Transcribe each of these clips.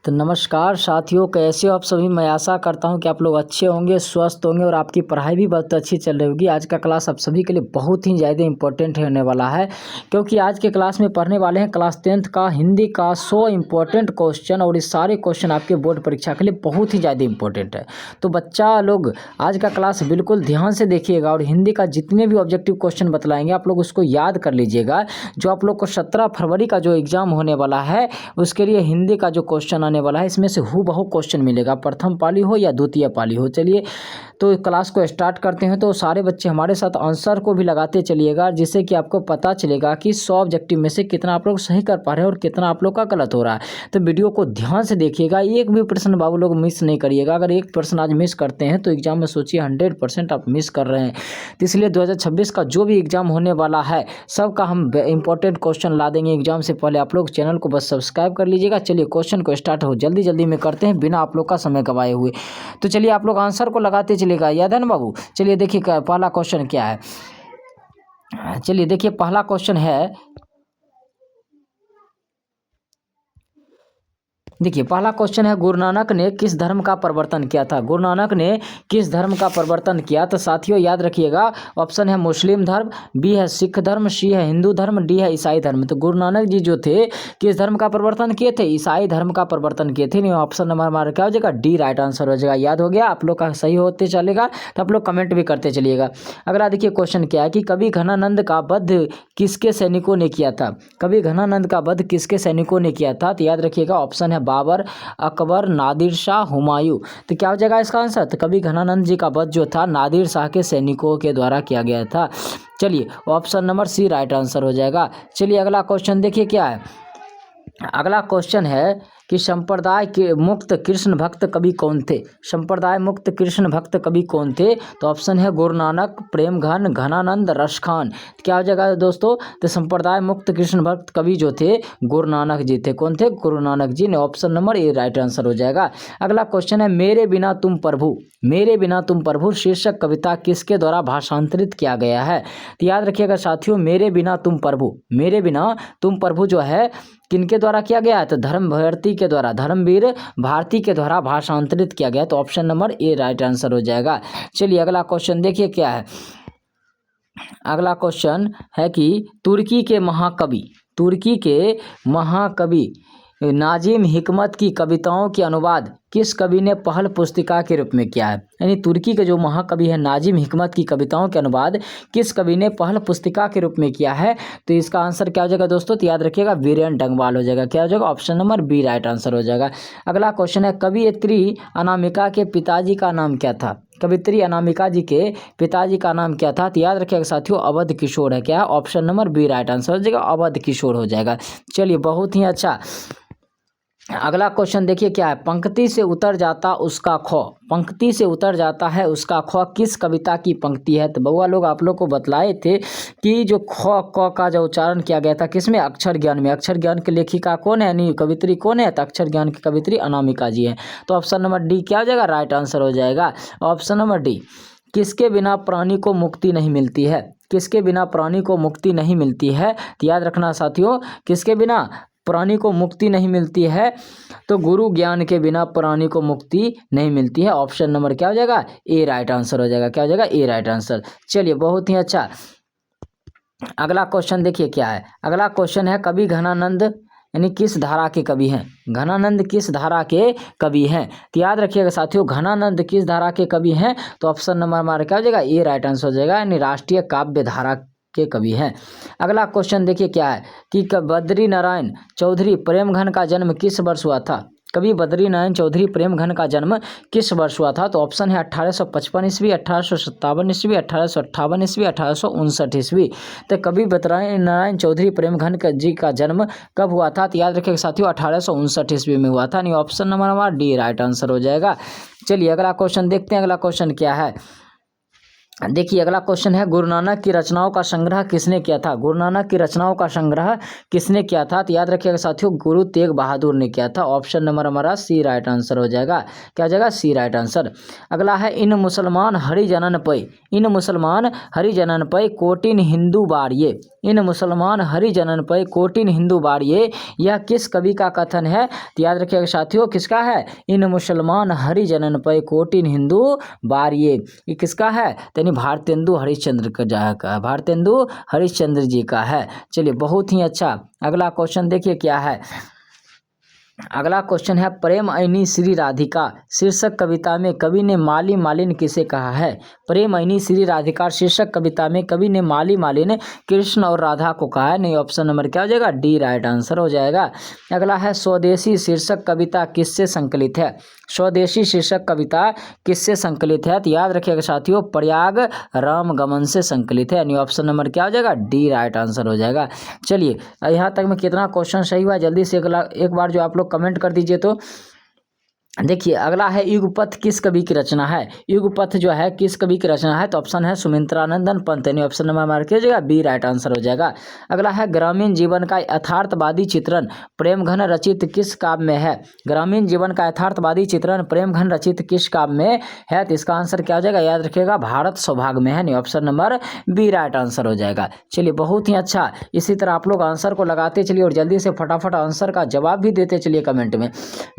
तो नमस्कार साथियों, कैसे हो आप सभी। मैं आशा करता हूं कि आप लोग अच्छे होंगे, स्वस्थ होंगे और आपकी पढ़ाई भी बहुत अच्छी चल रही होगी। आज का क्लास आप सभी के लिए बहुत ही ज़्यादा इंपॉर्टेंट होने वाला है, क्योंकि आज के क्लास में पढ़ने वाले हैं क्लास 10th का हिंदी का 100 इंपॉर्टेंट क्वेश्चन। और ये सारे क्वेश्चन आपके बोर्ड परीक्षा के लिए बहुत ही ज़्यादा इंपॉर्टेंट है। तो बच्चा लोग आज का क्लास बिल्कुल ध्यान से देखिएगा और हिंदी का जितने भी ऑब्जेक्टिव क्वेश्चन बतलाएंगे आप लोग उसको याद कर लीजिएगा। जो आप लोग को 17 फरवरी का जो एग्ज़ाम होने वाला है उसके लिए हिंदी का जो क्वेश्चन आने वाला है इसमें से हूबहू क्वेश्चन मिलेगा, प्रथम पाली हो या द्वितीय पाली हो। चलिए तो क्लास को स्टार्ट करते हैं। तो सारे बच्चे हमारे साथ आंसर को भी लगाते चलिएगा, जिससे कि आपको पता चलेगा कि 100 ऑब्जेक्टिव में से कितना आप लोग सही कर पा रहे हैं और कितना आप लोग का गलत हो रहा है। तो वीडियो को ध्यान से देखिएगा, एक भी प्रश्न बाबू लोग मिस नहीं करिएगा। अगर एक प्रश्न आज मिस करते हैं तो एग्जाम में सोचिए 100% आप मिस कर रहे हैं। तो इसलिए 2026 का जो भी एग्जाम होने वाला है सबका हम इंपॉर्टेंट क्वेश्चन ला देंगे एग्जाम से पहले। आप लोग चैनल को बस सब्सक्राइब कर लीजिएगा। चलिए क्वेश्चन को स्टार्ट हो जल्दी जल्दी में करते हैं बिना आप लोग का समय गवाए हुए। तो चलिए आप लोग आंसर को लगाते चलिएगा, याद है ना बाबू। चलिए देखिए पहला क्वेश्चन क्या है। चलिए देखिए पहला क्वेश्चन है, देखिए पहला क्वेश्चन है, गुरु नानक ने किस धर्म का प्रवर्तन किया था। गुरु नानक ने किस धर्म का प्रवर्तन किया। तो साथियों याद रखिएगा, ऑप्शन है मुस्लिम धर्म, बी है सिख धर्म, सी है हिंदू धर्म, डी है ईसाई धर्म। तो गुरु नानक जी जो थे किस धर्म का प्रवर्तन किए थे, ईसाई धर्म का प्रवर्तन किए थे। नहीं, ऑप्शन नंबर हमारा क्या हो जाएगा, डी राइट आंसर हो जाएगा। याद हो गया आप लोग का, सही होते चलेगा तो आप लोग कमेंट भी करते चलिएगा। अगला देखिए क्वेश्चन क्या है कि कवि घनानंद का वध किसके सैनिकों ने किया था। कवि घनानंद का वध किसके सैनिकों ने किया था। तो याद रखिएगा ऑप्शन है बाबर, अकबर, नादिर शाह, हुमायूं। तो क्या हो जाएगा इसका आंसर। तो कवि घनानंद जी का वध जो था नादिर शाह के सैनिकों के द्वारा किया गया था। चलिए option number C right answer हो जाएगा। चलिए अगला क्वेश्चन देखिए क्या है। अगला क्वेश्चन है कि संप्रदाय के मुक्त कृष्ण भक्त कवि कौन थे। संप्रदाय मुक्त कृष्ण भक्त कवि कौन थे। तो ऑप्शन है गुरु नानक, प्रेम घन, घनानंद, रसखान। क्या हो जाएगा दोस्तों। तो संप्रदाय मुक्त कृष्ण भक्त कवि जो थे गुरु नानक जी थे। कौन थे, गुरु नानक जी ने। Option number A right answer हो जाएगा। अगला क्वेश्चन है, मेरे बिना तुम प्रभु, मेरे बिना तुम प्रभु शीर्षक कविता किसके द्वारा भाषांतरित किया गया है। तो याद रखिएगा साथियों, मेरे बिना तुम प्रभु, मेरे बिना तुम प्रभु जो है किनके द्वारा किया गया है। तो धर्म भारती के द्वारा, धर्मवीर भारती के द्वारा भाषांतरित किया गया। तो option number A right answer हो जाएगा। चलिए अगला क्वेश्चन देखिए क्या है। अगला क्वेश्चन है कि तुर्की के महाकवि, तुर्की के महाकवि नाजिम हिकमत की कविताओं के अनुवाद किस कवि ने पहल पुस्तिका के रूप में किया है। यानी तुर्की के जो महाकवि है नाजिम हिकमत की कविताओं के अनुवाद किस कवि ने पहल पुस्तिका के रूप में किया है। तो इसका आंसर क्या हो जाएगा दोस्तों। तो याद रखिएगा वीरेन डंगवाल हो जाएगा। क्या हो जाएगा, option number B right answer हो जाएगा। अगला क्वेश्चन है, कवियत्री अनामिका के पिताजी का नाम क्या था। कवित्री अनामिका जी के पिताजी का नाम क्या था। तो याद रखिएगा साथियों अवध किशोर है। क्या है, option number B right answer हो जाएगा, अवध किशोर हो जाएगा। चलिए बहुत ही अच्छा। अगला क्वेश्चन देखिए क्या है, पंक्ति से उतर जाता उसका खौ, पंक्ति से उतर जाता है उसका खौ किस कविता की पंक्ति है। तो बउआ लोग आप लोग को बतलाए थे कि जो खौ क का जो उच्चारण किया गया था किसमें, अक्षर ज्ञान में। अक्षर ज्ञान की लेखिका कौन है, यानी कवित्री कौन है। तो अक्षर ज्ञान की कवित्री अनामिका जी हैं। तो ऑप्शन नंबर डी क्या हो जाएगा, राइट आंसर हो जाएगा। ऑप्शन नंबर डी, किसके बिना प्राणी को मुक्ति नहीं मिलती है, किसके बिना प्राणी को मुक्ति नहीं मिलती है। तो याद रखना साथियों, किसके बिना प्राणी को मुक्ति नहीं मिलती है। तो गुरु ज्ञान के बिना प्राणी को मुक्ति नहीं मिलती है। ऑप्शन नंबर क्या हो जाएगा, ए राइट आंसर हो जाएगा। क्या हो जाएगा, ए राइट आंसर। चलिए बहुत ही अच्छा। अगला क्वेश्चन देखिए क्या है। अगला क्वेश्चन है, कवि घनानंद यानी किस धारा के कवि हैं। घनानंद किस धारा के कवि हैं। तो याद रखिएगा साथियों घनानंद किस धारा के कवि हैं। तो ऑप्शन नंबर हमारा क्या हो जाएगा, ए राइट आंसर हो जाएगा, यानी राष्ट्रीय काव्य धारा के कवि हैं। अगला क्वेश्चन देखिए क्या है कि बद्री नारायण चौधरी प्रेमघन का जन्म किस वर्ष हुआ था। कवि बद्री नारायण चौधरी प्रेमघन का जन्म किस वर्ष हुआ था। तो ऑप्शन है 1855 ईस्वी, 1857 ईस्वी, 1858 ईस्वी, 1859 ईस्वी। तो कवि बद्री नारायण चौधरी प्रेमघन जी का जन्म कब हुआ था। तो याद रखिएगा साथियों 1859 ईस्वी में हुआ था। नहीं, ऑप्शन नंबर हमारा डी राइट आंसर हो जाएगा। चलिए अगला क्वेश्चन देखते हैं। अगला क्वेश्चन क्या है, देखिए अगला क्वेश्चन है, गुरु नानक की रचनाओं का संग्रह किसने किया था। गुरु नानक की रचनाओं का संग्रह किसने किया था। तो याद रखिएगा साथियों गुरु तेग बहादुर ने किया था। ऑप्शन नंबर हमारा सी राइट आंसर हो जाएगा। क्या हो जाएगा, सी राइट आंसर। अगला है, इन मुसलमान हरिजनन पे, इन मुसलमान हरिजनन पे कोटिन हिंदू बारिये, इन मुसलमान हरिजनन पे कोटिन हिंदू बाड़िए, यह किस कवि का कथन है? तो याद रखिएगा साथियों, किसका है? इन मुसलमान हरिजनन पे कोटिन हिंदू बाड़िए, ये किसका है? तो भारतेंदु हरिश्चंद्र का, भारतेंदु हरिश्चंद्र जी का है। चलिए बहुत ही अच्छा। अगला क्वेश्चन देखिए क्या है। अगला क्वेश्चन है, प्रेम ऐनी श्री राधिका शीर्षक कविता में कवि ने माली मालिन किसे कहा है? प्रेम ऐनी श्री राधिका शीर्षक कविता में कवि ने माली मालिन कृष्ण और राधा को कहा है। नहीं, ऑप्शन नंबर क्या हो जाएगा? डी राइट आंसर हो जाएगा। अगला है, स्वदेशी शीर्षक कविता किससे संकलित है? स्वदेशी शीर्षक कविता किससे संकलित है? तो याद रखिएगा साथियों, प्रयाग राम गमन से संकलित है। यानी ऑप्शन नंबर क्या हो जाएगा? डी राइट आंसर हो जाएगा। चलिए यहाँ तक में कितना क्वेश्चन सही हुआ, जल्दी से एक बार जो आप लोग कमेंट कर दीजिए। तो देखिए अगला है, युगपथ किस कवि की रचना है? युगपथ जो है किस कवि की रचना है? तो ऑप्शन है सुमित्रानंदन पंत, यानी ऑप्शन नंबर मार्क कीजिएगा, बी राइट आंसर हो जाएगा। अगला है, ग्रामीण जीवन का यथार्थवादी चित्रण प्रेमघन रचित किस काव्य में है? ग्रामीण जीवन का यथार्थवादी चित्रण प्रेमघन रचित किस काव्य में है? तो इसका आंसर क्या हो जाएगा? याद रखिएगा, भारत सौभाग्य में है। नहीं, option number B right answer हो जाएगा। चलिए बहुत ही अच्छा। इसी तरह आप लोग आंसर को लगाते चलिए और जल्दी से फटाफट आंसर का जवाब भी देते चलिए कमेंट में।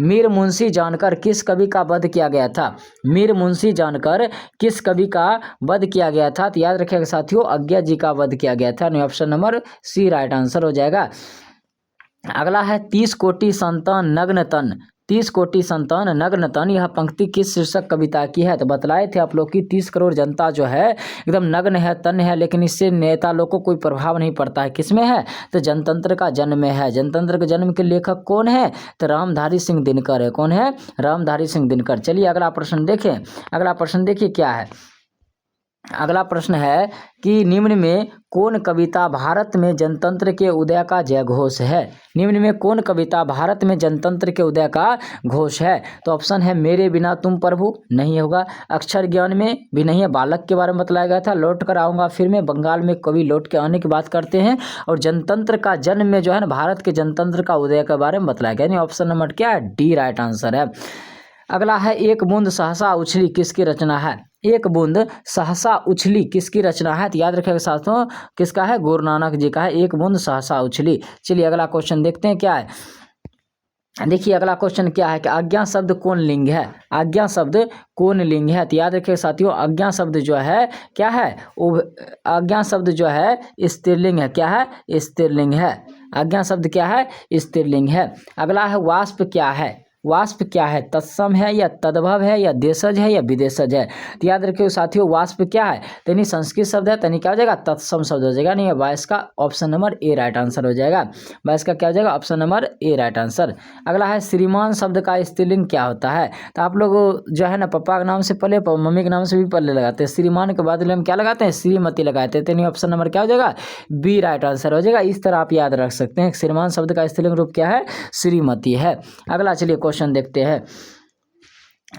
मीर मुंशी जानकर किस कवि का वध किया गया था? मीर मुंशी जानकर किस कवि का वध किया गया था? तो याद रखिएगा साथियों, अज्ञा जी का वध किया गया था। Option number C right answer हो जाएगा। अगला है, 30 कोटि संतान नग्न तन 30 कोटि संतान नग्न तन, यह पंक्ति किस शीर्षक कविता की है? तो बतलाए थे आप लोग की 30 करोड़ जनता जो है एकदम नग्न है, तन है, लेकिन इससे नेता लोग को कोई प्रभाव नहीं पड़ता है। किसमें है? तो जनतंत्र का जन्म में है। जनतंत्र के जन्म के लेखक कौन है? तो रामधारी सिंह दिनकर है। कौन है? रामधारी सिंह दिनकर। चलिए अगला प्रश्न देखें। अगला प्रश्न देखिए क्या है। अगला प्रश्न है कि निम्न में कौन कविता भारत में जनतंत्र के उदय का जयघोष है? निम्न में कौन कविता भारत में जनतंत्र के उदय का घोष है? तो ऑप्शन है, मेरे बिना तुम प्रभु, नहीं होगा। अक्षर ज्ञान में भी नहीं है, बालक के बारे में बतलाया गया था। लौट कर आऊँगा फिर में, बंगाल में कवि लौट के आने की बात करते हैं। और जनतंत्र का जन्म में जो है ना, भारत के जनतंत्र का उदय के बारे में बतलाया गया। यानी ऑप्शन नंबर क्या है? डी राइट आंसर है। अगला है, एक बूंद सहसा उछली किसकी रचना है? एक बूंद सहसा उछली किसकी रचना है? तो याद रखिएगा साथियों, किसका है? गुरु नानक जी का है, एक बूंद सहसा उछली। चलिए अगला क्वेश्चन देखते हैं क्या है। देखिए अगला क्वेश्चन क्या है कि आज्ञा शब्द कौन लिंग है? आज्ञा शब्द कौन लिंग है? तो याद रखिए साथियों, आज्ञा शब्द जो है क्या है? आज्ञा शब्द जो है स्त्रीलिंग है। क्या है? स्त्रीलिंग है। आज्ञा शब्द क्या है? स्त्रीलिंग है। अगला है, वाष्प क्या है? वाष्प क्या है? तत्सम है या तद्भव है या देशज है या विदेशज है? तो याद रखिए साथियों, वाष्प क्या है? यानी संस्कृत शब्द है, यानी क्या हो जाएगा? तत्सम शब्द हो जाएगा। नहीं, 22 का option number A right answer हो जाएगा। 22 का क्या हो जाएगा? Option number A right answer. अगला है, श्रीमान शब्द का स्त्रीलिंग क्या होता है? तो आप लोग जो है ना, पापा के नाम से पहले मम्मी के नाम से भी पहले लगाते हैं, श्रीमान के बाद हम क्या लगाते हैं? श्रीमती लगाते हैं। यानी ऑप्शन नंबर क्या हो जाएगा? बी राइट आंसर हो जाएगा। इस तरह आप याद रख सकते हैं, श्रीमान शब्द का स्त्रीलिंग रूप क्या है? श्रीमती है। अगला चलिए क्वेश्चन देखते हैं।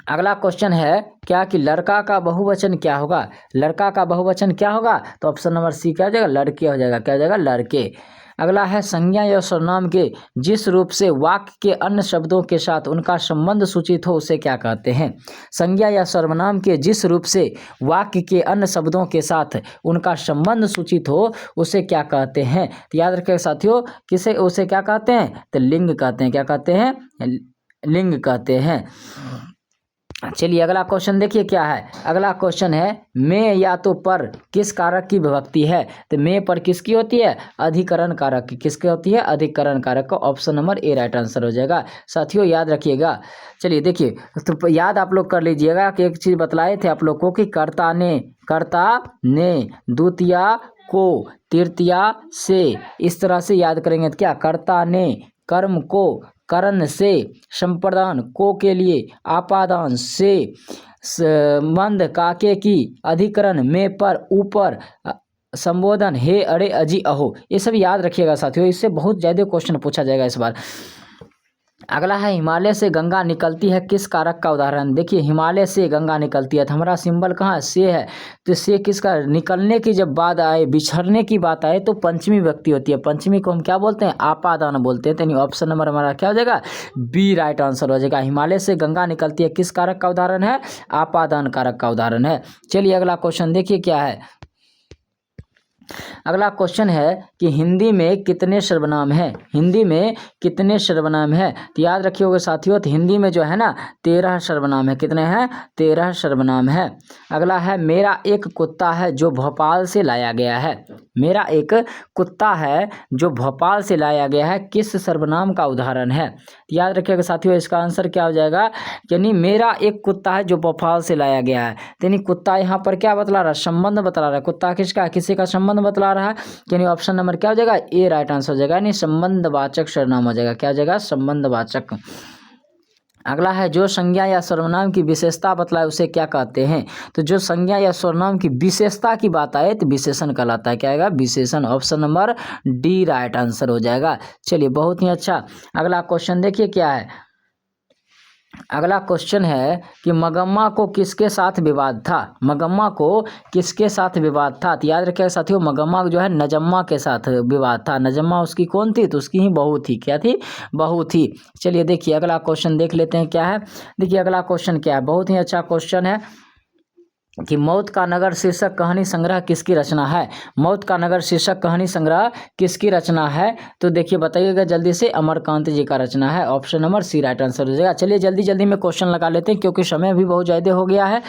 अगला क्वेश्चन है क्या कि लड़का का बहुवचन क्या होगा? लड़का का बहुवचन क्या होगा? तो ऑप्शन नंबर सी क्या हो जाएगा? लड़के हो जाएगा। क्या हो जाएगा? लड़के। अगला है, संज्ञा या सर्वनाम के जिस रूप से वाक्य के अन्य शब्दों के साथ उनका संबंध सूचित हो उसे क्या कहते हैं? संज्ञा या सर्वनाम के जिस रूप से वाक्य के अन्य शब्दों के साथ उनका संबंध सूचित हो उसे क्या कहते हैं? तो याद रखिएगा साथियों, किसे उसे क्या कहते हैं? तो लिंग कहते हैं। क्या कहते हैं? लिंग कहते हैं। चलिए अगला क्वेश्चन देखिए क्या है। अगला क्वेश्चन है, में या तो पर किस कारक की विभक्ति है? तो में पर किसकी होती है? अधिकरण कारक की। किसकी होती है? अधिकरण कारक का। Option number A right answer हो जाएगा। साथियों याद रखिएगा। चलिए देखिए, तो याद आप लोग कर लीजिएगा कि एक चीज़ बतलाए थे आप लोग को कि कर्ता ने द्वितीया को तृतीया से, इस तरह से याद करेंगे। तो क्या? कर्ता ने कर्म को करण से, संप्रदान को के लिए, आपादान से, मंद काके की, अधिकरण में पर, ऊपर, संबोधन हे अरे अजी अहो, ये सब याद रखिएगा साथियों। इससे बहुत ज़्यादा क्वेश्चन पूछा जाएगा इस बार। अगला है, हिमालय से गंगा निकलती है किस कारक का उदाहरण? देखिए हिमालय से गंगा निकलती है, तो हमारा सिंबल कहाँ है? से है। तो से किसका? निकलने की जब बात आए, बिछड़ने की बात आए तो पंचमी व्यक्ति होती है। पंचमी को हम क्या बोलते हैं? आपादान बोलते हैं। तो ऑप्शन नंबर हमारा क्या हो जाएगा? बी राइट आंसर हो जाएगा। हिमालय से गंगा निकलती है किस कारक का उदाहरण है? आपादान कारक का उदाहरण है। चलिए अगला क्वेश्चन देखिए क्या है। अगला क्वेश्चन है कि हिंदी में कितने सर्वनाम हैं। हिंदी में कितने सर्वनाम हैं, तो याद रखिएगा साथियों, तो हिंदी में जो है ना 13 सर्वनाम है। कितने हैं? 13 सर्वनाम है। अगला है मेरा एक कुत्ता है जो भोपाल से लाया गया है। मेरा एक कुत्ता है जो भोपाल से लाया गया है, किस सर्वनाम का उदाहरण है? याद रखिएगा साथियों, इसका आंसर क्या हो जाएगा, यानी मेरा एक कुत्ता है जो भोपाल से लाया गया है, यानी कुत्ता यहाँ पर क्या बतला रहा है? संबंध बतला रहा है। कुत्ता किसका? किसी का संबंध बतला रहा है, यानी ऑप्शन नंबर क्या हो जाएगा? ए राइट आंसर हो जाएगा, यानी संबंधवाचक सर्वनाम हो जाएगा। क्या हो जाएगा? संबंधवाचक। अगला है जो संज्ञा या सर्वनाम की विशेषता बतलाए उसे क्या कहते हैं? तो जो संज्ञा या सर्वनाम की विशेषता की बात आए तो विशेषण कहलाता है। क्या आएगा? विशेषण। Option number D right answer हो जाएगा। चलिए बहुत ही अच्छा। अगला क्वेश्चन देखिए क्या है। अगला क्वेश्चन है कि मगम्मा को किसके साथ विवाद था? मगम्मा को किसके साथ विवाद था? तो याद रखिएगा साथियों, मगम्मा जो है नजम्मा के साथ विवाद था। नजम्मा उसकी कौन थी? तो उसकी ही बहू थी। क्या थी? बहू थी। चलिए देखिए अगला क्वेश्चन देख लेते हैं क्या है। देखिए अगला क्वेश्चन क्या है, बहुत ही अच्छा क्वेश्चन है कि मौत का नगर शीर्षक कहानी संग्रह किसकी रचना है? मौत का नगर शीर्षक कहानी संग्रह किसकी रचना है? तो देखिए बताइएगा जल्दी से, अमरकांत जी का रचना है। Option number C right answer हो जाएगा। चलिए जल्दी जल्दी में क्वेश्चन लगा लेते हैं क्योंकि समय भी बहुत ज़्यादा हो गया है।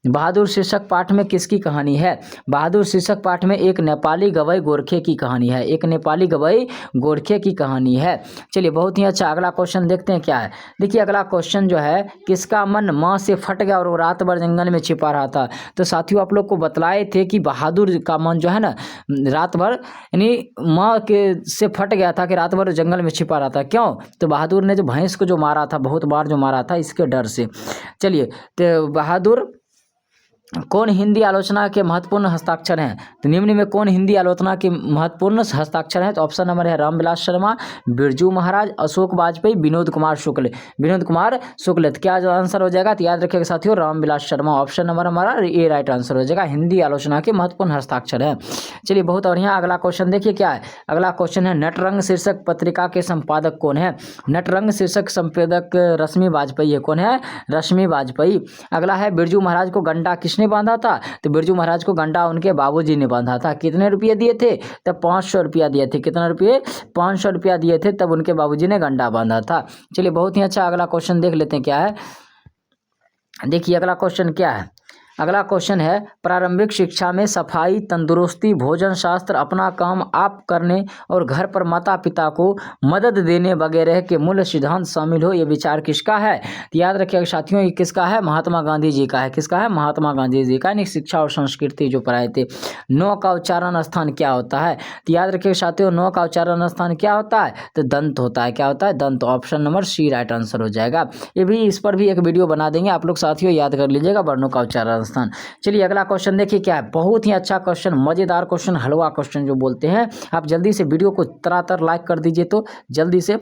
बहादुर शीर्षक पाठ में किसकी कहानी है? बहादुर शीर्षक पाठ में एक नेपाली गवई गोरखे की कहानी है। एक नेपाली गवई गोरखे की कहानी है। चलिए बहुत ही अच्छा। अगला क्वेश्चन देखते हैं क्या है। देखिए अगला क्वेश्चन जो है, किसका मन माँ से फट गया और वो रात भर जंगल में छिपा रहा था? तो साथियों आप लोग को बतलाए थे कि बहादुर का मन जो है ना रात भर यानी माँ के से फट गया था कि रात भर जंगल में छिपा रहा था। क्यों? तो बहादुर ने जो भैंस को जो मारा था, बहुत बार जो मारा था, इसके डर से। चलिए तो बहादुर कौन हिंदी आलोचना के महत्वपूर्ण हस्ताक्षर हैं? तो निम्न में कौन हिंदी आलोचना के महत्वपूर्ण हस्ताक्षर हैं? तो ऑप्शन नंबर है रामविलास शर्मा, बिरजू महाराज, अशोक वाजपेयी, विनोद कुमार शुक्ल। विनोद कुमार शुक्ल। तो क्या आंसर हो जाएगा? तो याद रखिएगा साथियों, रामविलास शर्मा। ऑप्शन नंबर हमारा ए राइट आंसर हो जाएगा। हिंदी आलोचना के महत्वपूर्ण हस्ताक्षर है। चलिए बहुत बढ़िया। अगला क्वेश्चन देखिए क्या है। अगला क्वेश्चन है नटरंग शीर्षक पत्रिका के संपादक कौन है? नटरंग शीर्षक संपादक रश्मि वाजपेयी है। कौन है? रश्मि वाजपेयी। अगला है बिरजू महाराज को गंडा किसने बांधा था? तो बिरजू महाराज को गंडा उनके बाबूजी ने बांधा था। कितने रुपये दिए थे? तब 500 रुपया दिए थे। कितना रुपये? 500 रुपया दिए थे, तब उनके बाबूजी ने गंडा बांधा था। चलिए बहुत ही अच्छा। अगला क्वेश्चन देख लेते हैं क्या है। देखिए अगला क्वेश्चन क्या है। अगला क्वेश्चन है प्रारंभिक शिक्षा में सफाई, तंदुरुस्ती, भोजन शास्त्र, अपना काम आप करने और घर पर माता पिता को मदद देने वगैरह के मूल सिद्धांत शामिल हो, ये विचार किसका है? तो याद रखिएगा साथियों, ये किसका है? महात्मा गांधी जी का है। किसका है? महात्मा गांधी जी का। यानी शिक्षा और संस्कृति जो पढ़ाए थे। नौ का उच्चारण स्थान क्या होता है? तो याद रखिएगा साथियों, नौ का उच्चारण स्थान क्या होता है? तो दंत होता है। क्या होता है? दंत। Option number C right answer हो जाएगा। ये भी, इस पर भी एक वीडियो बना देंगे आप लोग साथियों, याद कर लीजिएगा वर्णों का उच्चारण स्थान। चलिए अगला क्वेश्चन देखिए क्या है। बहुत ही अच्छा क्वेश्चन, मजेदार क्वेश्चन, हलवा क्वेश्चन जो बोलते हैं। आप जल्दी से वीडियो को तरातर लाइक कर दीजिए तो जल्दी से।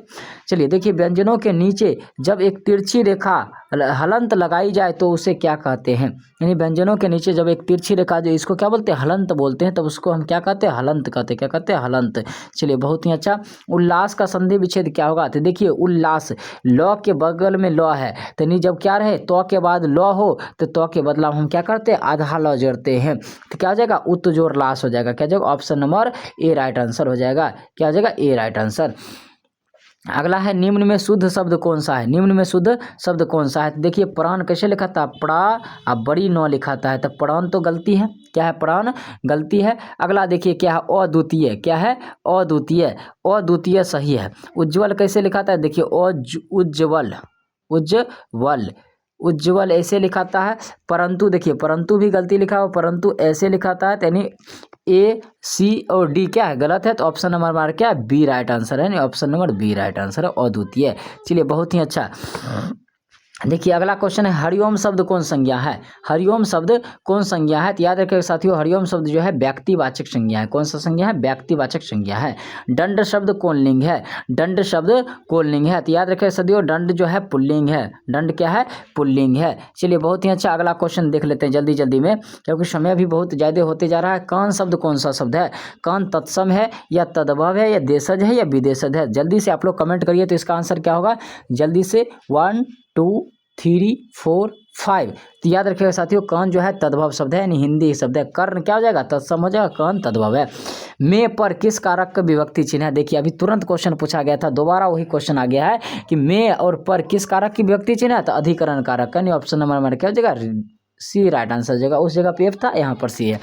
चलिए देखिए, व्यंजनों के नीचे जब एक तिरछी रेखा हलंत लगाई जाए तो उसे क्या कहते हैं? यानी व्यंजनों के नीचे जब एक तिरछी रेखा, जो इसको क्या बोलते हैं? हलंत बोलते हैं। तब उसको हम क्या कहते हैं? हलंत कहते हैं। क्या कहते हैं? हलंत। चलिए बहुत ही अच्छा। उल्लास का संधि विच्छेद क्या होगा? तो देखिए उल्लास, लौ के बगल में लौ है, तो नहीं जब क्या रहे तो के बाद लौ हो, तो तो के बदला हम क्या करते हैं? आधा लौ जोड़ते हैं, तो क्या हो जाएगा? उत्तजोड़ लास हो जाएगा। क्या जाएगा? Option number A right answer हो जाएगा। क्या हो जाएगा? ए राइट आंसर। अगला है निम्न में शुद्ध शब्द कौन सा है? निम्न में शुद्ध शब्द कौन सा है? तो देखिए प्राण कैसे लिखा था? पड़ा अब बड़ी नौ लिखा था, तो प्राण तो गलती है। क्या है? प्राण गलती है। अगला देखिए क्या है? अद्वितीय। क्या है? अद्वितीय। अद्वितीय सही है। उज्ज्वल कैसे लिखा था? देखिए उज्ज्वल, उज्ज्वल, उज्ज्वल ऐसे लिखाता है। परंतु देखिए, परंतु भी गलती लिखा हो, परंतु ऐसे लिखाता है, यानी ए सी और डी क्या है? गलत है। तो ऑप्शन नंबर हमारा क्या है? बी राइट आंसर है। Option number B right answer है, अद्वितीय। चलिए बहुत ही अच्छा। देखिए अगला क्वेश्चन है हरिओम शब्द कौन संज्ञा है? हरिओम शब्द कौन संज्ञा है? तो याद रखिएगा साथियों, हरिओम शब्द जो है व्यक्तिवाचक संज्ञा है। कौन सा संज्ञा है? व्यक्तिवाचक संज्ञा है। दंड शब्द कौन लिंग है? दंड शब्द कौन लिंग है? तो याद रखिएगा साथियों, दंड जो है पुल्लिंग है। दंड क्या है? पुल्लिंग है। चलिए बहुत ही अच्छा। अगला क्वेश्चन देख लेते हैं जल्दी जल्दी में, क्योंकि समय भी बहुत ज़्यादा होते जा रहा है। कान शब्द कौन सा शब्द है? कान तत्सम है या तद्भव है या देशज है या विदेशज है? जल्दी से आप लोग कमेंट करिए तो इसका आंसर क्या होगा? जल्दी से 1 2 3 4 5। तो याद रखिएगा साथियों, कर्ण जो है तद्भव शब्द है, यानी हिंदी शब्द है। कर्ण क्या हो जाएगा, तत्सम हो जाएगा, कर्ण तद्भव है। में पर किस कारक का विभक्ति चिन्ह है। देखिए अभी तुरंत क्वेश्चन पूछा गया था, दोबारा वही क्वेश्चन आ गया है कि में और पर किस कारक की विभक्ति चिन्ह है, तो अधिकरण कारक का। ऑप्शन नंबर क्या हो जाएगा, सी राइट आंसर हो जाएगा। उस जगह पे एफ था, यहाँ पर सी है।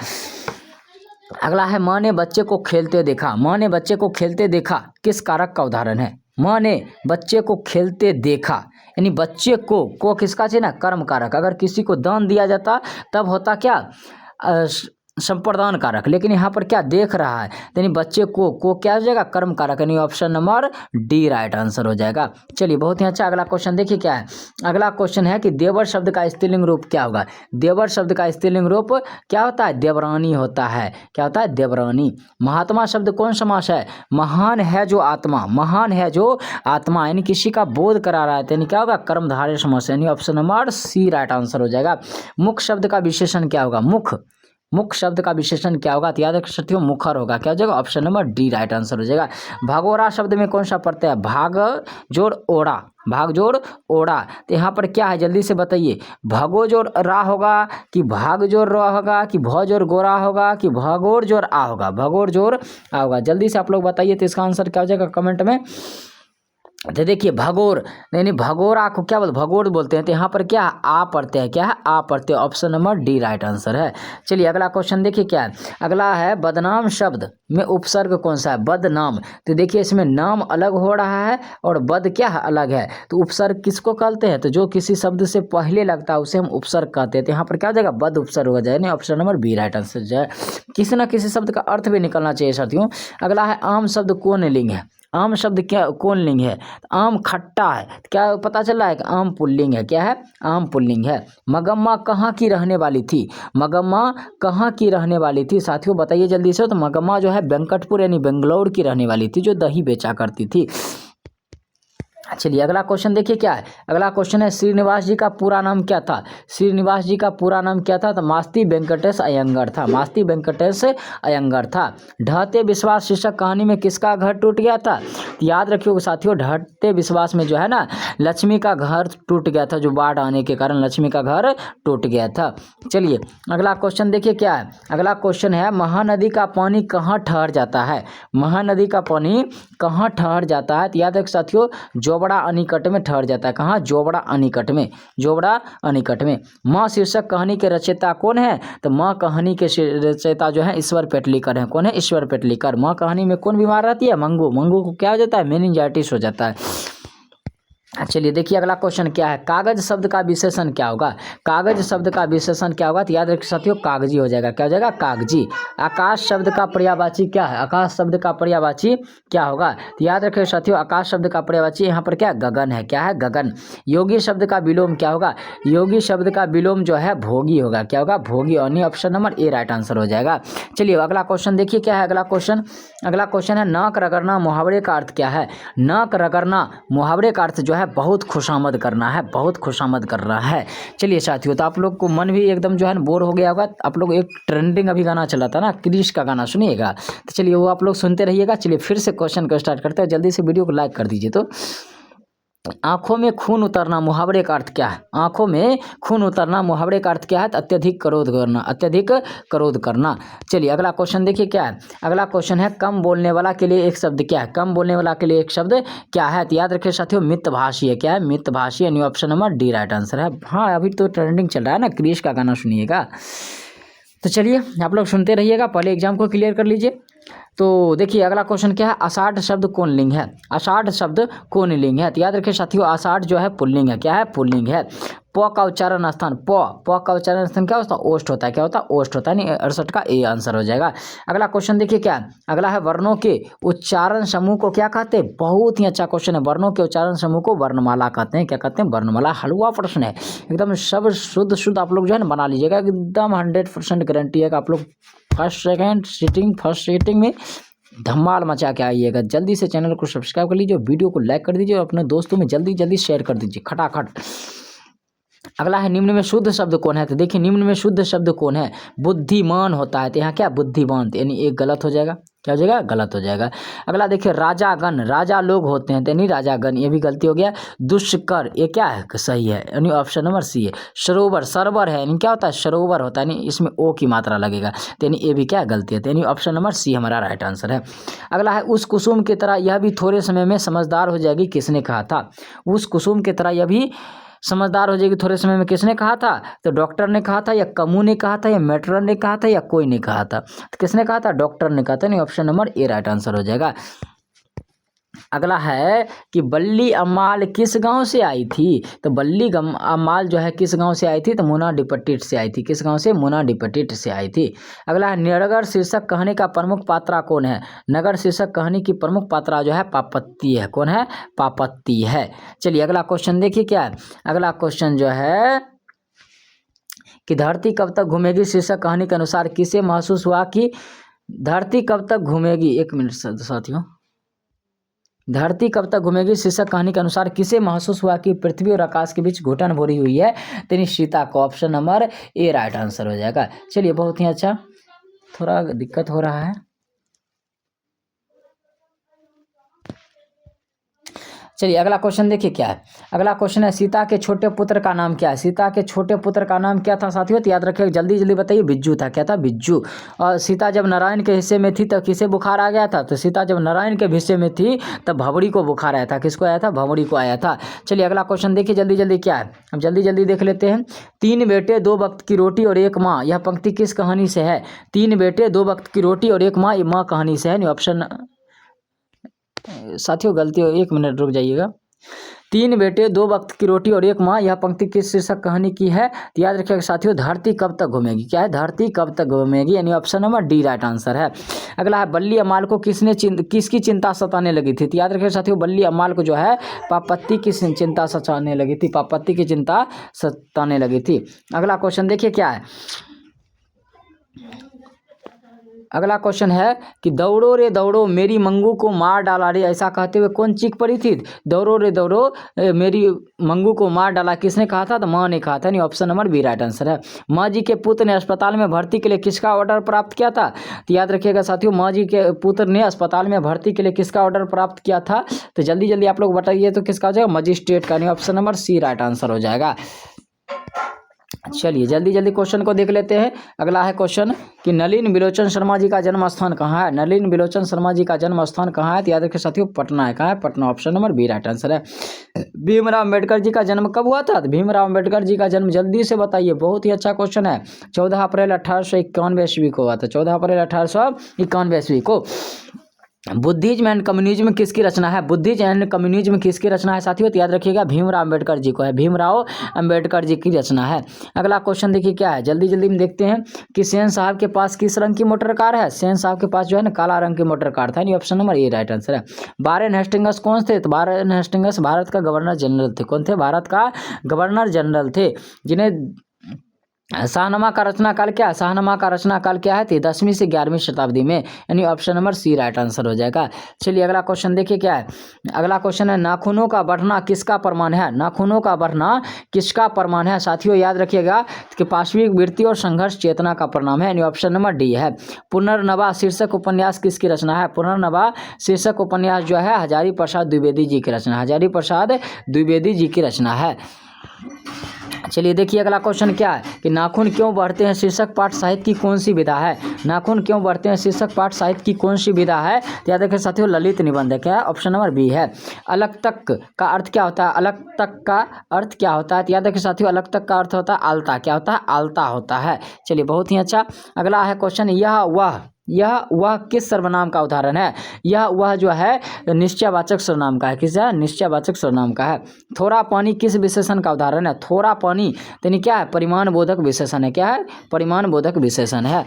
अगला है माँ ने बच्चे को खेलते देखा। माँ ने बच्चे को खेलते देखा किस कारक का उदाहरण है। माँ ने बच्चे को खेलते देखा, यानी बच्चे को किसका चिन्ह है, कर्म कारक। अगर किसी को दान दिया जाता तब होता क्या, संप्रदान कारक, लेकिन यहाँ पर क्या देख रहा है, यानी बच्चे को क्या हो जाएगा, कर्म कारक, यानी option number D right answer हो जाएगा। चलिए बहुत ही अच्छा। अगला क्वेश्चन देखिए क्या है। अगला क्वेश्चन है कि देवर शब्द का स्त्रीलिंग रूप क्या होगा। देवर शब्द का स्त्रीलिंग रूप क्या होता है, देवरानी होता है। क्या होता है, देवरानी। महात्मा शब्द कौन समास है, महान है जो आत्मा, महान है जो आत्मा, यानी किसी का बोध करा रहा है, यानी क्या होगा, कर्मधारय समास, यानी option number C right answer हो जाएगा। मुख शब्द का विशेषण क्या होगा, मुख शब्द का विशेषण क्या होगा, तो याद रख सकते हो मुखर होगा। क्या हो जाएगा, option number D right answer हो जाएगा। भागोरा शब्द में कौन सा प्रत्यय है, भाग जोड़ ओड़ा, भाग जोड़ ओड़ा। तो यहाँ पर क्या है, जल्दी से बताइए, भागो जोड़ रा होगा कि भाग जोड़ रा होगा कि भौ जोड़ गोरा होगा कि भगोर जोड़ आ होगा, भगोर जोड़ आ होगा। जल्दी से आप लोग बताइए, तो इसका आंसर क्या हो जाएगा कमेंट में। तो देखिए भगोर, नहीं भगोरा को क्या बोलते, भगोर बोलते हैं। तो यहाँ पर क्या आ पढ़ते हैं, क्या है, आ पढ़ते हैं। Option number D right answer है। चलिए अगला क्वेश्चन देखिए क्या है। अगला है बदनाम शब्द में उपसर्ग कौन सा है, बदनाम। तो देखिए इसमें नाम अलग हो रहा है और बद क्या है, अलग है। तो उपसर्ग किसको कहते हैं, तो जो किसी शब्द से पहले लगता है उसे हम उपसर्ग कहते हैं। तो यहाँ पर क्या हो जाएगा, बद उपसर्ग हो जाए, option number B right answer जाए। किसी न किसी शब्द का अर्थ भी निकलना चाहिए साथियों। अगला है आम शब्द कौन लिंग है। आम शब्द क्या कौन लिंग है, आम खट्टा है, क्या पता चल रहा है कि आम पुल्लिंग है। क्या है, आम पुल्लिंग है। मगम्मा कहाँ की रहने वाली थी, मगम्मा कहाँ की रहने वाली थी साथियों, बताइए जल्दी से। तो मगम्मा जो है वेंकटपुर यानी बेंगलोर की रहने वाली थी, जो दही बेचा करती थी। चलिए अगला क्वेश्चन देखिए क्या है। अगला क्वेश्चन है श्रीनिवास जी का पूरा नाम क्या था। श्रीनिवास जी का पूरा नाम क्या था, तो मास्ती वेंकटेश अयंगर था, मास्ती वेंकटेश अयंगर था। ढहते विश्वास शीर्षक कहानी में किसका घर टूट गया था। याद रखिएगा साथियों, ढहते विश्वास में जो है ना, लक्ष्मी का घर टूट गया था, जो बाढ़ आने के कारण लक्ष्मी का घर टूट गया था। चलिए अगला क्वेश्चन देखिए क्या है। अगला क्वेश्चन है महानदी का पानी कहाँ ठहर जाता है। महानदी का पानी कहाँ ठहर जाता है, तो याद रख साथियों, जोबड़ा अनिकट में ठहर जाता है। कहाँ, जोबड़ा अनिकट में, जोबड़ा अनिकट में। माँ शीर्षक कहानी के रचयिता कौन है, तो माँ कहानी के रचयिता जो है ईश्वर पेटलीकर है। कौन है, ईश्वर पेटलीकर। माँ कहानी में कौन बीमार रहती है, मंगू। मंगू को क्या हो जाता है, मेनिंजाइटिस हो जाता है। चलिए देखिए अगला क्वेश्चन क्या है। कागज शब्द का विशेषण क्या होगा। कागज शब्द का विशेषण क्या होगा, तो याद रखिए साथियों, कागजी हो जाएगा। क्या हो जाएगा, कागजी। आकाश शब्द का पर्यायवाची क्या है, आकाश शब्द का पर्यायवाची क्या होगा, तो याद रखिए साथियों, आकाश शब्द का पर्यायवाची यहाँ पर क्या है, गगन है। क्या है, गगन। योगी शब्द का विलोम क्या होगा, योगी शब्द का विलोम जो है भोगी होगा। क्या होगा, भोगी। और option number A right answer हो जाएगा। चलिए अगला क्वेश्चन देखिए क्या है। अगला क्वेश्चन है नाक रगड़ना मुहावरे का अर्थ क्या है। नाक रगड़ना मुहावरे का अर्थ जो है बहुत खुशामद करना है, बहुत खुशामद कर रहा है। चलिए साथियों, तो आप लोग को मन भी एकदम जो है बोर हो गया होगा। आप लोग एक ट्रेंडिंग अभी गाना चला था ना, क्रिश का गाना सुनिएगा, तो चलिए वो आप लोग सुनते रहिएगा। चलिए फिर से क्वेश्चन को स्टार्ट करते हैं। जल्दी से वीडियो को लाइक कर दीजिए। तो आंखों में खून उतरना मुहावरे का अर्थ क्या है। आंखों में खून उतरना मुहावरे का अर्थ क्या है, तो अत्यधिक क्रोध करना, अत्यधिक क्रोध करना। चलिए अगला क्वेश्चन देखिए क्या है। अगला क्वेश्चन है कम बोलने वाला के लिए एक शब्द क्या है। कम बोलने वाला के लिए एक शब्द क्या है, तो याद रखिए साथियों, मितभाषी है। क्या है, मितभाषी, यानी option number D right answer है। हाँ अभी तो ट्रेंडिंग चल रहा है ना, क्रिश का गाना सुनिएगा। तो चलिए आप लोग सुनते रहिएगा, पहले एग्जाम को क्लियर कर लीजिए। तो देखिए अगला क्वेश्चन क्या है, आषाढ़ शब्द कौन लिंग है। आषाढ़ शब्द कौन लिंग है, तो याद रखिए साथियों, आषाढ़ जो है पुल्लिंग है। क्या है, पुल्लिंग है। प का उच्चारण स्थान, प का उच्चारण स्थान क्या होता है, ओष्ठ होता है। क्या होता है, ओष्ठ होता है, यानी 68 का ए आंसर हो जाएगा। अगला क्वेश्चन देखिए क्या है। अगला है वर्णों के उच्चारण समूह को क्या कहते हैं। बहुत ही अच्छा क्वेश्चन है। वर्णों के उच्चारण समूह को वर्णमाला कहते हैं। क्या कहते हैं, वर्णमाला। हलवा प्रश्न है, एकदम सब शुद्ध आप लोग जो है ना बना लीजिएगा, एकदम 100% गारंटी है कि आप लोग फर्स्ट सीटिंग में धमाल मचा के आइएगा। जल्दी से चैनल को सब्सक्राइब कर लीजिए, वीडियो को लाइक कर दीजिए और अपने दोस्तों में जल्दी शेयर कर दीजिए खटाखट। अगला है निम्न में शुद्ध शब्द कौन है, तो देखिए निम्न में शुद्ध शब्द कौन है, बुद्धिमान होता है। तो यहाँ क्या, बुद्धिमान, यानी एक गलत हो जाएगा। क्या हो जाएगा, गलत हो जाएगा। अगला देखिए राजागण, राजा लोग होते हैं यानी राजागण, ये भी गलती हो गया। दुष्कर, ये क्या है, सही है यानी ऑप्शन नंबर सी है। सरोवर, सरवर है यानी क्या होता है, सरोवर होता है, यानी इसमें ओ की मात्रा लगेगा, यानी ये भी क्या है, गलती है, यानी ऑप्शन नंबर सी हमारा राइट आंसर है। अगला है उस कुसुम की तरह यह भी थोड़े समय में समझदार हो जाएगी, किसने कहा था। उस कुसुम की तरह यह भी समझदार हो जाएगी थोड़े समय में, किसने कहा था, तो डॉक्टर ने कहा था, या कमू ने कहा था, या मेट्रन ने कहा था, या कोई ने कहा था। तो किसने कहा था, डॉक्टर ने कहा था, नहीं option number A right answer हो जाएगा। अगला है कि बल्ली अम्माल किस गांव से आई थी, तो बल्ली अम्माल जो है किस गांव से आई थी, तो मुनाडिपट्टिट से आई थी, किस गांव से, मुनाडिपट्टिट से आई थी। अगला है नगर शीर्षक कहानी का प्रमुख पात्रा कौन है, नगर शीर्षक कहानी की प्रमुख पात्रा जो है पापत्ती है, कौन है, पापत्ती है। चलिए अगला क्वेश्चन देखिए क्या है, अगला क्वेश्चन जो है कि धरती कब तक घूमेगी शीर्षक कहानी के अनुसार किसे महसूस हुआ कि धरती कब तक घूमेगी, एक मिनट साथियों, धरती कब तक घूमेगी शीर्षक कहानी के अनुसार किसे महसूस हुआ कि पृथ्वी और आकाश के बीच घुटन भरी हुई है, तेरी सीता को, option number A right answer हो जाएगा। चलिए बहुत ही अच्छा, थोड़ा दिक्कत हो रहा है। चलिए अगला क्वेश्चन देखिए क्या है, अगला क्वेश्चन है सीता के छोटे पुत्र का नाम क्या है, सीता के छोटे पुत्र का नाम क्या था साथियों, तो याद रखिए, जल्दी जल्दी बताइए, बिज्जू था, क्या था, बिज्जू। और सीता जब नारायण के हिस्से में थी तब किसे बुखार आ गया था, तो सीता जब नारायण के हिस्से में थी तब भंवरी को बुखार आया था, किसको आया था, भंवरी को आया था। चलिए अगला क्वेश्चन देखिए जल्दी जल्दी क्या है, हम जल्दी जल्दी देख लेते हैं। 3 बेटे 2 वक्त की रोटी और 1 माँ, यह पंक्ति किस कहानी से है, 3 बेटे 2 वक्त की रोटी और 1 माँ, ये माँ कहानी से है, ऑप्शन साथियों गलती हो, 1 मिनट रुक जाइएगा। 3 बेटे 2 वक्त की रोटी और 1 माँ, यह पंक्ति किस शीर्षक कहानी की है, तो याद रखिएगा साथियों, धरती कब तक घूमेगी, क्या है, धरती कब तक घूमेगी, यानी option number D right answer है। अगला है बल्ली अम्माल को किसकी चिंता सताने लगी थी, तो याद रखिएगा साथियों, बल्ली अम्माल को जो है पापत्ती की चिंता सताने लगी थी, पापत्ती की चिंता सताने लगी थी। अगला क्वेश्चन देखिए क्या है, अगला क्वेश्चन है कि दौड़ो रे दौड़ो मेरी मंगू को मार डाला रे, ऐसा कहते हुए कौन चीख पड़ी थी, दौड़ो रे दौड़ो मेरी मंगू को मार डाला, किसने कहा था, तो माँ ने कहा था, नहीं option number B right answer है। माँ जी के पुत्र ने अस्पताल में भर्ती के लिए किसका ऑर्डर प्राप्त किया था, तो याद रखिएगा साथियों, माँ जी के पुत्र ने अस्पताल में भर्ती के लिए किसका ऑर्डर प्राप्त किया था, तो जल्दी जल्दी आप लोग बताइए, तो किसका हो जाएगा, मजिस्ट्रेट का, नहीं option number C right answer हो जाएगा। चलिए जल्दी जल्दी क्वेश्चन को देख लेते हैं। अगला है क्वेश्चन कि नलिन बिलोचन शर्मा जी का जन्म स्थान कहाँ है, नलिन बिलोचन शर्मा जी का जन्म स्थान कहाँ है, तो याद रखिए साथियों, पटना है, कहाँ है, Patna, option number B right answer है। भीमराव अम्बेडकर जी का जन्म कब हुआ था, तो भीमराव अम्बेडकर जी का जन्म जल्दी से बताइए, बहुत ही अच्छा क्वेश्चन है, 14 अप्रैल 1891 ईस्वी को हुआ था, 14 अप्रैल 1891 ईस्वी को। बुद्धिज्म एंड कम्युनिज्म किसकी रचना है, बुद्धिज्म एंड कम्युनिज्म किसकी रचना है साथियों, तो याद रखिएगा भीमराव अम्बेडकर जी को है, भीमराव अम्बेडकर जी की रचना है। अगला क्वेश्चन देखिए क्या है, जल्दी जल्दी में देखते हैं कि सेन साहब के पास किस रंग की मोटर कार है, सेन साहब के पास जो है ना काला रंग की मोटर कार था, नहीं option number A right answer है। वारेन हेस्टिंग्स कौन थे, तो वारेन हेस्टिंग्स भारत का गवर्नर जनरल थे, कौन थे, भारत का गवर्नर जनरल थे, जिन्हें शाहनामा का रचना काल क्या है, शाहनामा का रचना काल क्या है, 10वीं से 11वीं शताब्दी में, यानी option number C right answer हो जाएगा। चलिए अगला क्वेश्चन देखिए क्या है, अगला क्वेश्चन है नाखूनों का बढ़ना किसका प्रमाण है, नाखूनों का बढ़ना किसका प्रमाण है साथियों, याद रखिएगा कि पाशविक वृत्ति और संघर्ष चेतना का परिणाम है, यानी ऑप्शन नंबर डी है। पुनर्नवा शीर्षक उपन्यास किसकी रचना है, पुनर्नवा शीर्षक उपन्यास जो है हजारी प्रसाद द्विवेदी जी की रचना, हजारी प्रसाद द्विवेदी जी की रचना है। चलिए देखिए अगला क्वेश्चन क्या है कि नाखून क्यों बढ़ते हैं शीर्षक पाठ साहित्य की कौन सी विधा है, नाखून क्यों बढ़ते हैं शीर्षक पाठ साहित्य की कौन सी विधा है, याद रखिए साथियों ललित निबंध है, क्या है, ऑप्शन नंबर बी है। अलग तक का अर्थ क्या होता है, अलग तक का अर्थ क्या होता है, तो याद रखिए साथियों अलग तक का अर्थ होता है आलता, क्या होता है, आलता होता है। चलिए बहुत ही अच्छा। अगला है क्वेश्चन यह वह किस सर्वनाम का उदाहरण है, यह वह जो है निश्चयवाचक सर्वनाम का है, किस है, निश्चयवाचक सर्वनाम का है। थोड़ा पानी किस विशेषण का उदाहरण है, थोड़ा पानी यानी क्या है, परिमाण बोधक विशेषण है, क्या है, परिमाण बोधक विशेषण है।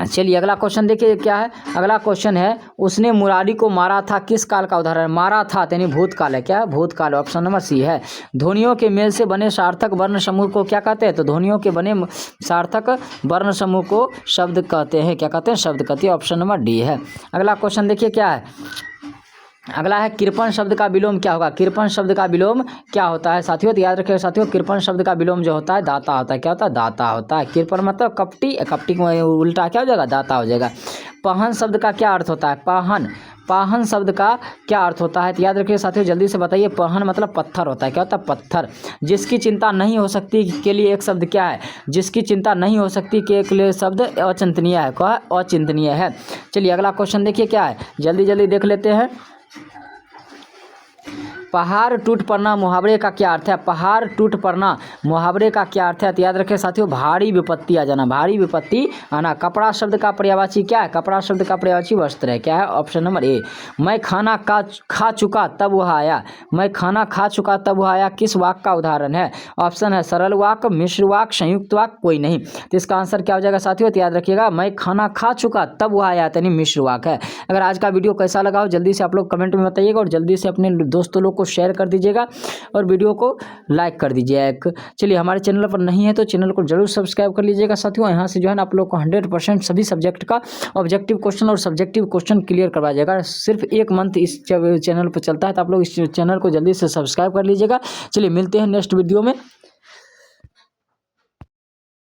चलिए अगला क्वेश्चन देखिए क्या है, अगला क्वेश्चन है उसने मुरारी को मारा था किस काल का उदाहरण है, मारा था यानी भूतकाल है, क्या भूतकाल, ऑप्शन नंबर सी है। ध्वनियों के मेल से बने सार्थक वर्ण समूह को क्या कहते हैं, तो ध्वनियों के बने सार्थक वर्ण समूह को शब्द कहते हैं, क्या कहते हैं, शब्द कहते हैं, ऑप्शन नंबर डी है। अगला क्वेश्चन देखिए क्या है, अगला है कृपण शब्द का विलोम क्या होगा। कृपण शब्द का विलोम क्या होता है साथियों, तो याद रखिएगा साथियों, कृपण शब्द का विलोम जो होता है दाता होता है। क्या होता है, दाता होता है। कृपण मतलब कपटी, कपटी को उल्टा क्या हो जाएगा, दाता हो जाएगा। पहन शब्द का क्या अर्थ होता है, पाहन, पाहन शब्द का क्या अर्थ होता है, तो याद रखिए साथियों, जल्दी से बताइए। पहन मतलब पत्थर होता है। क्या होता है, पत्थर। जिसकी चिंता नहीं हो सकती के लिए एक शब्द क्या है, जिसकी चिंता नहीं हो सकती के लिए शब्द अचिंतनीय है। क्या है, अचिंतनीय है। चलिए अगला क्वेश्चन देखिए क्या है, जल्दी जल्दी देख लेते हैं। पहाड़ टूट पड़ना मुहावरे का क्या अर्थ है। पहाड़ टूट पड़ना मुहावरे का क्या अर्थ है, तो याद रखें साथियों, भारी विपत्ति आ जाना, भारी विपत्ति आना। कपड़ा शब्द का पर्यायवाची क्या है, कपड़ा शब्द का पर्यायवाची वस्त्र है। क्या है, ऑप्शन नंबर ए। मैं खाना खा चुका तब वह आया। मैं खाना खा चुका तब वह आया किस वाक्य का उदाहरण है। ऑप्शन है सरल वाक्य, मिश्र वाक्य, संयुक्त वाक्य, कोई नहीं। तो इसका आंसर क्या हो जाएगा साथियों, तो याद रखिएगा, मैं खाना खा चुका तब वह आया, यानी मिश्र वाक्य है। अगर आज का वीडियो कैसा लगा हो जल्दी से आप लोग कमेंट में बताइएगा, और जल्दी से अपने दोस्तों लोग को शेयर कर दीजिएगा, और वीडियो को लाइक कर दीजिएगा। चलिए हमारे चैनल पर नहीं है तो चैनल को जरूर सब्सक्राइब कर लीजिएगा साथियों। यहाँ से जो है ना आप लोग को 100% सभी सब्जेक्ट का ऑब्जेक्टिव क्वेश्चन और सब्जेक्टिव क्वेश्चन क्लियर करवा जाएगा। सिर्फ 1 मंथ इस चैनल पर चलता है, तो आप लोग इस चैनल को जल्दी से सब्सक्राइब कर लीजिएगा। चलिए मिलते हैं नेक्स्ट वीडियो में।